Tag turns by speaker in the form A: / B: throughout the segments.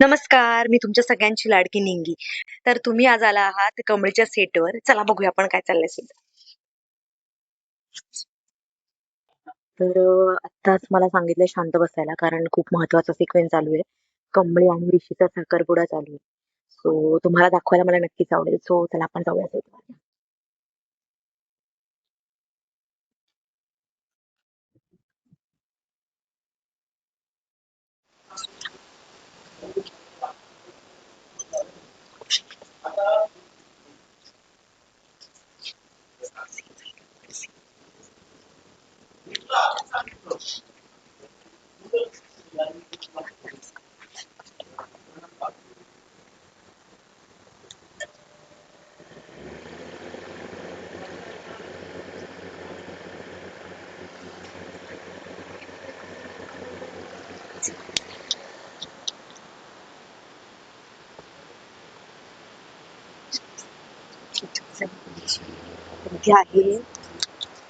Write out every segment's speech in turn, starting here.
A: नमस्कार, मी तुमच्या सगळ्यांची लाडकी निंगी. तर तुम्ही आज आला आहात कमळीच्या सेटवर. चला बघूया आपण काय चाललंय सेट. तर आत्ताच मला सांगितलंय शांत बसायला कारण खूप महत्वाचा सिक्वेन्स चालू आहे. कमळी आणि ऋषीचा साखरपुडा चालू आहे. सो तुम्हाला दाखवायला मला नक्कीच आवडेल. सो चला आपण जाऊया सेटवर. इथे आहे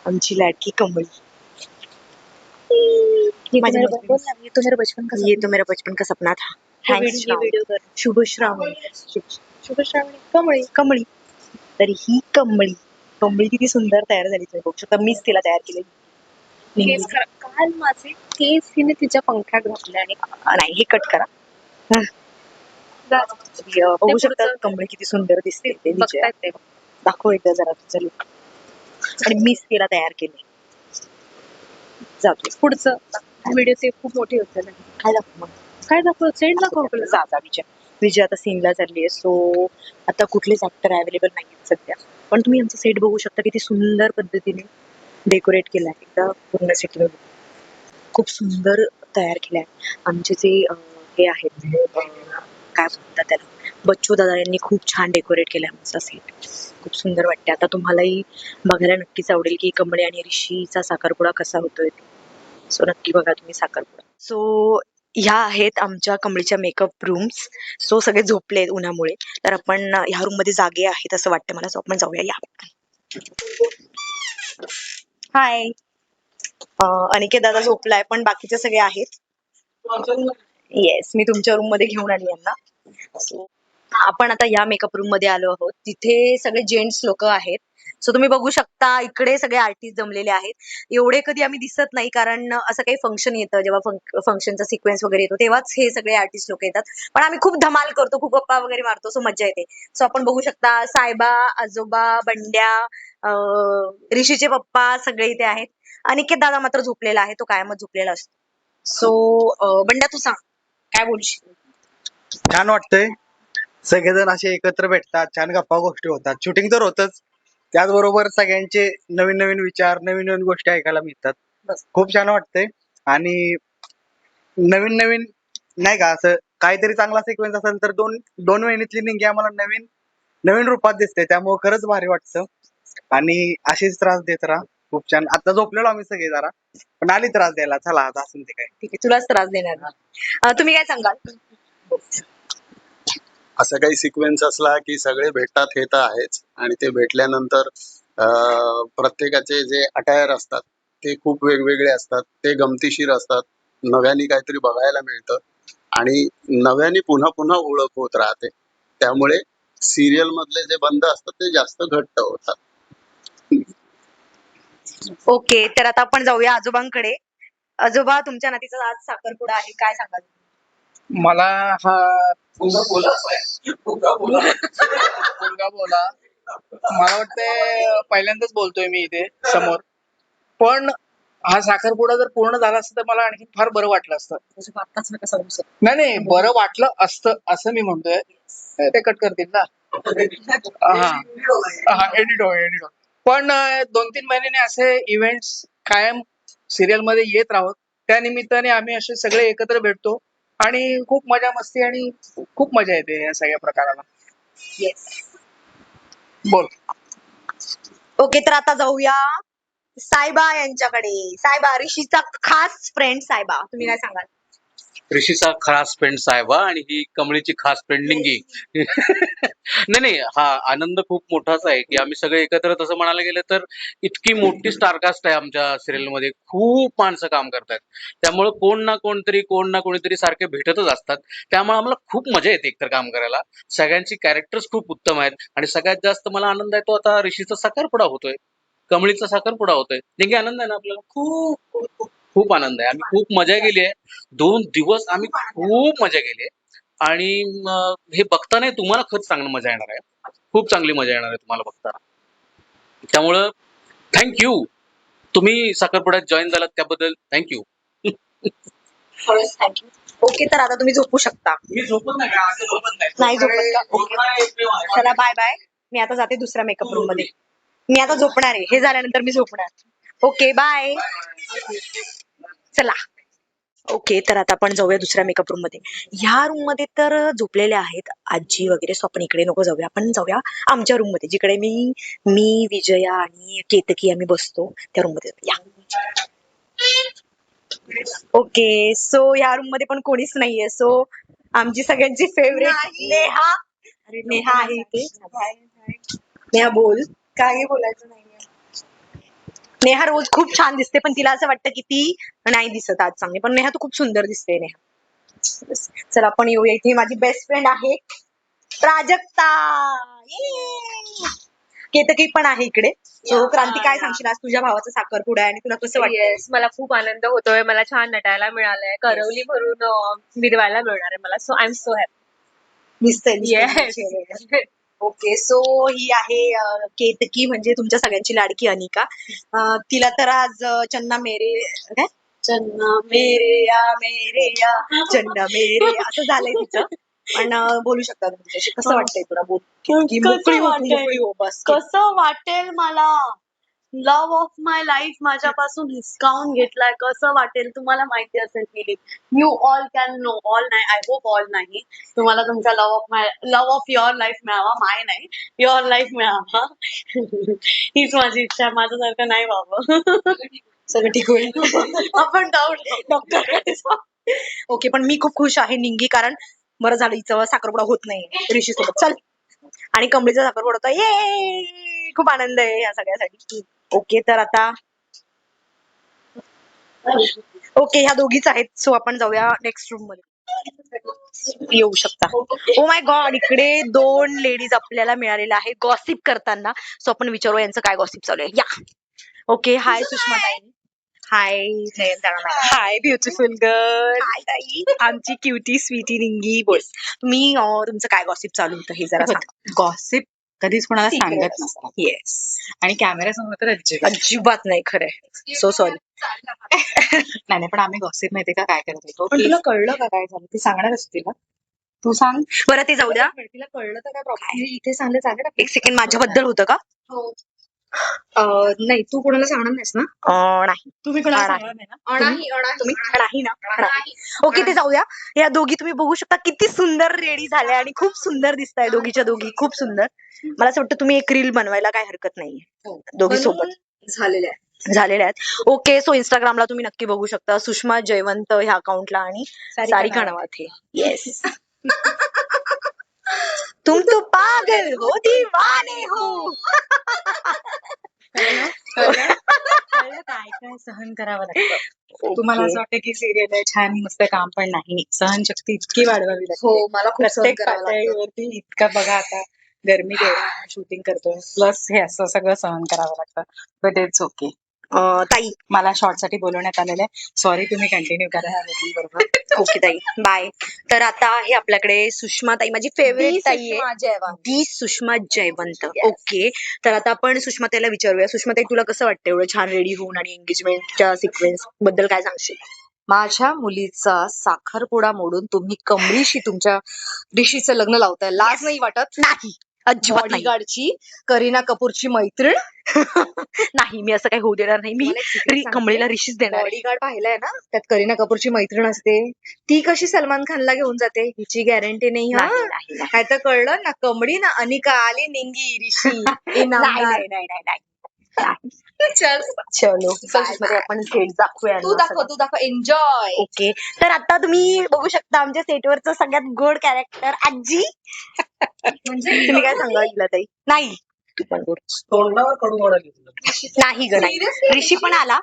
A: आमची लाडकी कमळी.
B: ये तो मेरा बचपन का
A: ये तो मेरा बचपन का सपना था. थँक्स
B: वीडियो कर
A: शुभ श्रावण.
B: शुभ श्रावणी कमळी.
A: कमळी. तर ही कमळी कमळी किती सुंदर तयार झाली तुम्ही बघू शकता. मीच तिला तयार केली.
B: काल माझे केस हिने तिच्या पंख्यात घातले आणि
A: नाही हे कट करा. बघू शकता कमळी किती सुंदर दिसते ते विजया.
B: बघतायत ते.
A: दाखव एकदा जरा तुझं look. आणि मीच तिला तयार केली. जातो
B: पुढचं व्हिडिओ ते खूप मोठी होते ना.
A: काय दाखव मग.
B: काय दाखव सेंड दाखव
A: जा विजय. विजय आता सीनला चालली आहे. सो आता कुठलेच ऍक्टर अवेलेबल नाहीत सध्या. पण तुम्ही आमचा सेट बघू शकता किती सुंदर पद्धतीने डेकोरेट केला आहे. एकदा पूर्ण सेट खूप सुंदर तयार केलाय. आमचे जे हे आहेत काय म्हणतात त्याला, बच्चू दादा यांनी खूप छान डेकोरेट केलाय आमचा सेट. खूप सुंदर वाटते. आता तुम्हालाही बघायला नक्कीच आवडेल की कमळी आणि ऋषीचा साखरपुडा कसा होतोय. सो नक्की बघा तुम्ही साखरपुडा. सो ह्या आहेत आमच्या कमळीच्या मेकअप रूम्स. सो सगळे झोपलेत उन्हामुळे. तर आपण ह्या रूम मध्ये जागे आहेत असं वाटतं मला. सो आपण जाऊया या. हाय. अनिकेत दादा झोपलाय पण बाकीचे सगळे आहेत. येस, मी तुमच्या रूम मध्ये घेऊन आली यांना. So, आपण आता या मेकअप रूम मध्ये आलो आहोत. तिथे सगळे जेंट्स लोक आहेत. सो तुम्ही बघू शकता इकडे सगळे आर्टिस्ट जमलेले आहेत. एवढे कधी आम्ही दिसत नाही कारण असं काही फंक्शन येतं जेव्हा फंक्शनचा सिक्वेन्स वगैरे येतो तेव्हाच हे सगळे आर्टिस्ट लोक येतात. पण आम्ही खूप धमाल करतो, खूप गप्पा वगैरे मारतो. सो मजा येते. सो आपण बघू शकता सायबा, आजोबा, बंड्या, ऋषीचे पप्पा सगळे इथे आहेत. अनिकेत दादा मात्र झोपलेला आहे. तो कायमच झोपलेला असतो. सो बंड्या तू सांग काय बोलशील.
C: छान वाटतंय. सगळेजण असे एकत्र भेटतात, छान गप्पा गोष्टी होतात. शूटिंग तर होतच, त्याचबरोबर सगळ्यांचे नवीन नवीन विचार, नवीन नवीन गोष्टी ऐकायला मिळतात. खूप छान वाटतंय. आणि नवीन नवीन नाही का असं काहीतरी चांगला सिक्वेन्स असेल तर दोन दोन महिन्यातली निंगी आम्हाला नवीन नवीन रूपात दिसते. त्यामुळे खरंच भारी वाटतं. आणि अशीच त्रास देत राहा. खूप छान. आता झोपलेलो आम्ही सगळे जरा, पण आली त्रास द्यायला. चला आता असून ते काय.
A: ठीक आहे, तुलाच त्रास देणार ना. तुम्ही काय सांगाल.
D: असा काही सिक्वेन्स असला की सगळे भेटतात हे तर आहेच. आणि ते भेटल्यानंतर प्रत्येकाचे जे अटायर असतात ते खूप वेगवेगळे असतात. ते गमतीशीर असतात. नव्याने काहीतरी बघायला मिळतं आणि नव्याने पुन्हा पुन्हा ओळख होत राहते. त्यामुळे सिरियल मधले जे बंध असतात ते जास्त घट्ट होतात.
A: ओके, तर आता आपण जाऊया आजोबांकडे. आजोबा तुमच्या नातीचा आज साखरपुडा आहे, काय सांगाल.
E: मला हा मुलगा बोला मला वाटतंय पहिल्यांदाच बोलतोय मी इथे समोर. पण हा साखरपुडा जर पूर्ण झाला असता तर मला आणखी फार बरं वाटलं असतं. नाही नाही बरं वाटलं असतं असं मी म्हणतोय. ते कट करतील ना. हा एडिट हो. पण 2-3 महिन्याने असे इव्हेंट्स कायम सिरियल मध्ये येत राहोत. त्या निमित्ताने आम्ही असे सगळे एकत्र भेटतो आणि खूप मजा मस्ती आणि खूप मजा येते या सगळ्या प्रकाराला.
A: येस.
E: बोल.
A: ओके, तर आता जाऊया सायबा यांच्याकडे. सायबा ऋषीचा खास फ्रेंड सायबा, तुम्ही काय सांगाल.
F: ऋषीचा खास फ्रेंड साहेबा आणि ही कमळीची खास फ्रेंड निंगी. नाही नाही, हा आनंद खूप मोठाच आहे की आम्ही सगळे एकत्र, तसं म्हणायला गेलं तर इतकी मोठी स्टारकास्ट आहे आमच्या सिरियल मध्ये, खूप माणसं काम करतात. त्यामुळे कोण ना कोणीतरी सारखे भेटतच असतात. त्यामुळे आम्हाला खूप मजा येते एकतर काम करायला. सगळ्यांची कॅरेक्टर्स खूप उत्तम आहेत आणि सगळ्यात जास्त मला आनंद आहे तो आता ऋषीचा साखरपुडा होतोय, कमळीचा साखरपुडा होतोय. निंगे आनंद आहे ना आपल्याला? खूप खूप आनंद आहे. आम्ही खूप मजा केली आहे. 2 दिवस आम्ही खूप मजा केली आहे आणि हे बघताना तुम्हाला खरंच चांगलं मजा येणार आहे. खूप चांगली मजा येणार आहे तुम्हाला बघताना. त्यामुळं थँक्यू, तुम्ही साखरपुड्यात जॉईन झालात त्याबद्दल थँक्यू.
A: खरंच थँक्यू. ओके, तर आता तुम्ही झोपू शकता.
E: मी झोपत नाही का? असं झोपत नाही.
A: नाही झोपत का? ओके. चला बाय बाय. मी आता जाते दुसऱ्या मेकअप रूम मध्ये. मी आता झोपणार आहे. हे झाल्यानंतर मी झोपणार. Okay bye. चला. ओके, तर आता आपण जाऊया दुसऱ्या मेकअप रूम मध्ये. ह्या रूम मध्ये तर झोपलेले आहेत आजी वगैरे, सो आपण इकडे नको जाऊया. आपण जाऊया आमच्या रूम मध्ये, जिकडे मी विजया आणि केतकी आम्ही बसतो त्या रूम मध्ये. या. ओके, सो ह्या रूम मध्ये पण कोणीच नाहीये. सो आमची सगळ्यांची फेवरेट नेहा. अरे नेहा आहे इथे. नेहा बोल.
B: काही बोलायचं नाहीये.
A: नेहा रोज खूप छान दिसते, पण तिला असं वाटतं की ती नाही दिसत आज चांगली. पण नेहा तू खूप सुंदर दिसते नेहा. चला आपण येऊया. इथे माझी बेस्ट फ्रेंड आहे प्राजक्ता. Yay! केतकी पण आहे इकडे. सो क्रांती, काय सांगशील? आज तुझ्या भावाचा साखरपुडा आहे आणि तुला कसं वाटतं?
B: येस, मला खूप आनंद होतोय. मला छान नटायला मिळालंय. करवली भरून मिरवायला मिळणार आहे मला. So I am so happy.
A: दिसतंय. ओके, सो ही आहे केतकी, म्हणजे तुमच्या सगळ्यांची लाडकी अनिका. तिला तर आज चन्ना मेरे काय चन्ना मेरे या चन्ना मेरे असं झालंय तिचं. पण बोलू शकता तुम्ही तिच्याशी. कसं वाटतंय तुला? बोल. की मोकळी हो, तू मोकळी हो. बस.
G: कसं वाटेल मला? लव्ह ऑफ माय लाईफ माझ्यापासून हिसकावून घेतलाय. कसं वाटेल तुम्हाला माहिती असेल feeling. You all can know. All नाही, आय होप ऑल नाही. तुम्हाला तुमचा लव्ह ऑफ युअर लाईफ मिळावा, माय नाही, युअर लाईफ मिळावा. हीच माझी इच्छा आहे. माझ्यासारखं नाही व्हावं.
A: सगळं ठीक होईल.
G: आपण डॉक्टरकडे जाऊ.
A: ओके, पण मी खूप खुश आहे निंगी, कारण बरं झालं हिचं साखरपुडा होत नाही ऋषी सोबत. चल. आणि कमळीचा साखरपुडा होता. ये खूप आनंद आहे या सगळ्यासाठी. ओके, तर आता ओके ह्या दोघीच आहेत. सो आपण जाऊया नेक्स्ट रूम मध्ये. येऊ शकता. ओ माय गॉड, इकडे 2 लेडीज आपल्याला मिळालेल्या आहे गॉसिप करताना. सो आपण विचारू यांचं काय गॉसिप चालू आहे. या. ओके, हाय सुषमा ताई. हाय हाय ब्युटिफुल गर्ल. हाय ताई. आमची क्युटी स्वीटी निंगी. बोल मी तुमचं काय गॉसिप चालू होतं हे जरा सांगा.
H: गॉसिप कधीच कोणाला सांगत नसतात
A: येस.
H: आणि कॅमेरा समोर तर अजिबात
A: अजिबात नाही. खरंय. So sorry.
H: नाही. पण आम्ही गॉसिप माहिती का काय करत होतो,
A: पण
H: की
A: तुला कळलं का काय झालं?
H: ती सांगणारच तिला. तू सांग.
A: बरं ते जाऊ द्या.
B: तिला कळलं तर काय प्रॉब्लेम? इथे सांगलं चालेल.
A: एक सेकंड, माझ्याबद्दल होतं का?
B: नाही, तू कोणाला सांगणार नाहीस ना?
A: नाही.
B: तुम्ही कोणाला
A: नाही.
B: सांगणार नाही ना?
A: तुम्ही नाही ना? नाही. ओके, ते जाऊया. या दोघी तुम्ही बघू शकता किती सुंदर रेडी झाल्या आणि खूप सुंदर दिसताय दोघीच्या दोघी. खूप सुंदर. मला असं वाटतं तुम्ही एक रील बनवायला काय हरकत नाहीये दोघी सोबत
B: झालेलं आहे.
A: झालेल्या आहेत. ओके, सो इंस्टाग्रामला तुम्ही नक्की बघू शकता सुषमा जयवंत ह्या अकाउंटला आणि सारिका नवाथे. येस. तुम तो पागल हो दीवाने हो.
H: कळलं काय काय सहन करावं लागतं. तुम्हाला असं वाटतं की सिरियल आहे छान मस्त, काम पण नाही. सहनशक्ती इतकी वाढवावी लागते.
B: हो, मला खूप सहन
H: प्रत्येक
B: करावं लागतं.
H: पातळीवरती इतकं बघा, आता गरमी एवढं शूटिंग करतोय, प्लस हे असं सगळं सहन करावं लागतं. But it's okay.
A: ताई.
H: मला शॉर्ट साठी बोलवण्यात आलेलं आहे. सॉरी, तुम्ही कंटिन्यू करा ह्या वेळी बरोबर.
A: ओके ताई, बाय. तर आता आहे आपल्याकडे सुषमा ताई, माझी फेवरेट ताई आहे. दी सुषमा जयवंत. ओके, तर आता आपण सुषमा ताईला विचारूया. सुषमा ताई, तुला कसं वाटतं एवढं छान रेडी होऊन आणि एंगेजमेंटच्या सिक्वेन्स बद्दल काय सांगशील?
G: माझ्या मुलीचा साखरपुडा मोडून तुम्ही कमळीशी तुमच्या ऋषीचं लग्न लावताय. लाज नाही वाटत?
A: नाही, अजिबात नाही.
G: बॉडीगार्डची, करीना कपूरची मैत्रीण.
A: नाही, मी असं काही होऊ देणार नाही. मी कमळीला ऋषीच देणार आहे.
G: बॉडीगार्ड पाहिलाय ना, त्यात करीना कपूरची मैत्रीण असते. ती कशी सलमान खानला घेऊन जाते हिची गॅरंटी नाही.
A: नाही, नाही,
G: काय तर कळलं ना, कमळी ना अनिका आली निंगी ऋषी
A: नाही, नाही, नाही, नाही, नाही.
G: चल
A: चलो चल सुष्माताई, आपण सेट दाखवूया
G: तू दाखव एन्जॉय.
A: ओके. तर आता तुम्ही बघू शकता आमच्या सेटवरचं सगळ्यात गोड कॅरेक्टर आजी. तुम्ही काय सांगा ताई? नाही तू पण गोड.
E: तोंडावर कडू ओढाली
A: नाही ग नाही. ऋषी पण आला.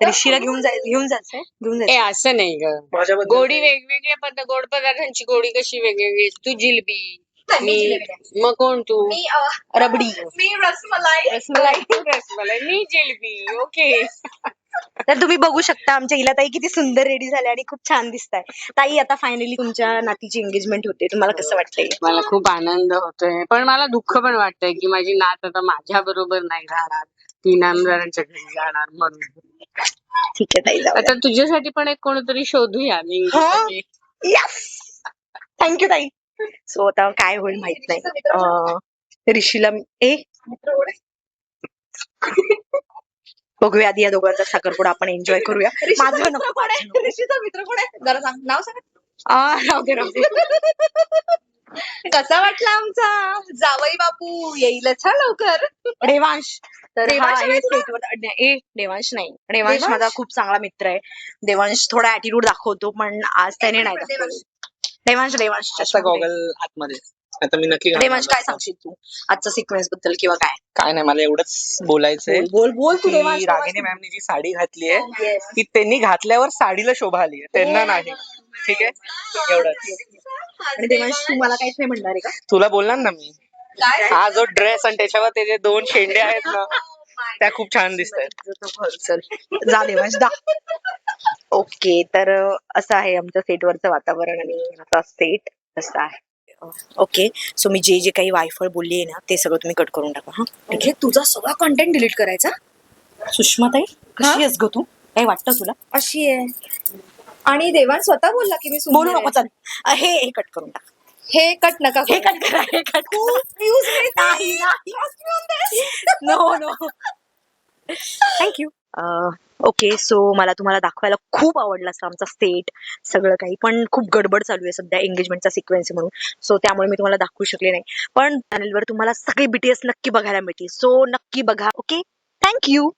A: ऋषीला घेऊन जायचंय.
B: ए असं नाही ग.
E: माझ्याबद्दल
B: गोडी वेगवेगळी पण गोड पदार्थांची गोडी कशी वेगवेगळी? तू जिलबी, मी मग कोण तू?
A: रबडी.
G: मी रसमलाई.
B: रसमलाई, मी जिलबी. ओके.
A: तर तुम्ही बघू शकता आमच्या इलाताई किती सुंदर रेडी झाल्या आणि खूप छान दिसताय. ताई आता फायनली तुमच्या नातीची एंगेजमेंट होते, तुम्हाला कसं वाटतंय?
B: मला खूप आनंद होतोय, पण मला दुःख पण वाटतंय की माझी नात आता माझ्या बरोबर नाही राहणार, ती नामदारांच्या घरी जाणार म्हणून.
A: ठीक आहे ताई, जाऊ
B: आता तुझ्यासाठी पण एक कोणीतरी शोधूया मी.
A: यस. थँक्यू ताई. सो आता काय होईल माहित नाही. ऋषीला बघूया आधी या दोघांचा साखरपुडा आपण एन्जॉय करूया. माझं नको,
G: कोण आहे?
A: माझं नको.
G: ऋषीचा मित्र कोण आहे? जरा सांग, नाव सांग.
A: राहू दे, राहू दे.
G: कसा वाटला आमचा जावई बापू? येईलच हा लवकर.
A: देवांश. तर
G: देवांश
A: हा
G: आहे
A: आहे
G: तुला?
A: सेटवर. देवांश नाही. देवांश
G: देवांश?
A: माझा खूप चांगला मित्र आहे. देवांश थोडा ऍटिट्यूड दाखवतो, पण आज त्याने नाही दाखवलं. देवांश
E: असा गॉगल आतमध्ये. आता मी नक्की घालणार.
A: देवांश काय सांगशील तू आजच्या सिक्वेन्स बद्दल किंवा काय?
E: काय नाही, मला एवढंच बोलायचंय
A: बोल बोल तू
E: की
A: देवांश.
E: रागिनी मॅमनी जी साडी घातली आहे ती त्यांनी घातल्यावर साडीला शोभा आली त्यांना नाही. ठीक आहे, एवढंच.
A: आणि देवांश तू मला काहीच नाही म्हणणार आहे का?
E: तुला बोलणार ना मी, हा जो ड्रेस आणि त्याच्यावर ते जे 2 शेंडे आहेत ना त्या खूप छान दिसत आहेत.
A: चल जा देवांश दा. ओके, तर असं आहे आमच्या सेटवरचं वातावरण आणि आमचा सेट असा आहे. ओके, सो मी जे जे काही वायफळ बोलली आहे ना ते सगळं तुम्ही कट करून टाका. हा
G: म्हणजे तुझा सगळा कंटेंट डिलीट करायचा?
A: सुषमाताई कशी आहेस ग तू? काही वाटतं तुला?
G: अशी आहे. आणि देवान स्वतः बोलला की मी सुंदर
A: बोलू
G: आहे.
A: नको, चल हे कट करून टाक.
G: हे कट नका
A: हे
G: करू.
A: कट करा, हे कट नाही. No no. Thank you. Okay, so मला तुम्हाला दाखवायला खूप आवडलं असतं आमचा सेट सगळं काही, पण खूप गडबड चालू आहे सध्या एंगेजमेंटचा सिक्वेन्स म्हणून, सो त्यामुळे मी तुम्हाला दाखवू शकले नाही. पण चॅनलवर तुम्हाला सगळे BTS नक्की बघायला मिळतील, सो नक्की बघा. Okay, thank you.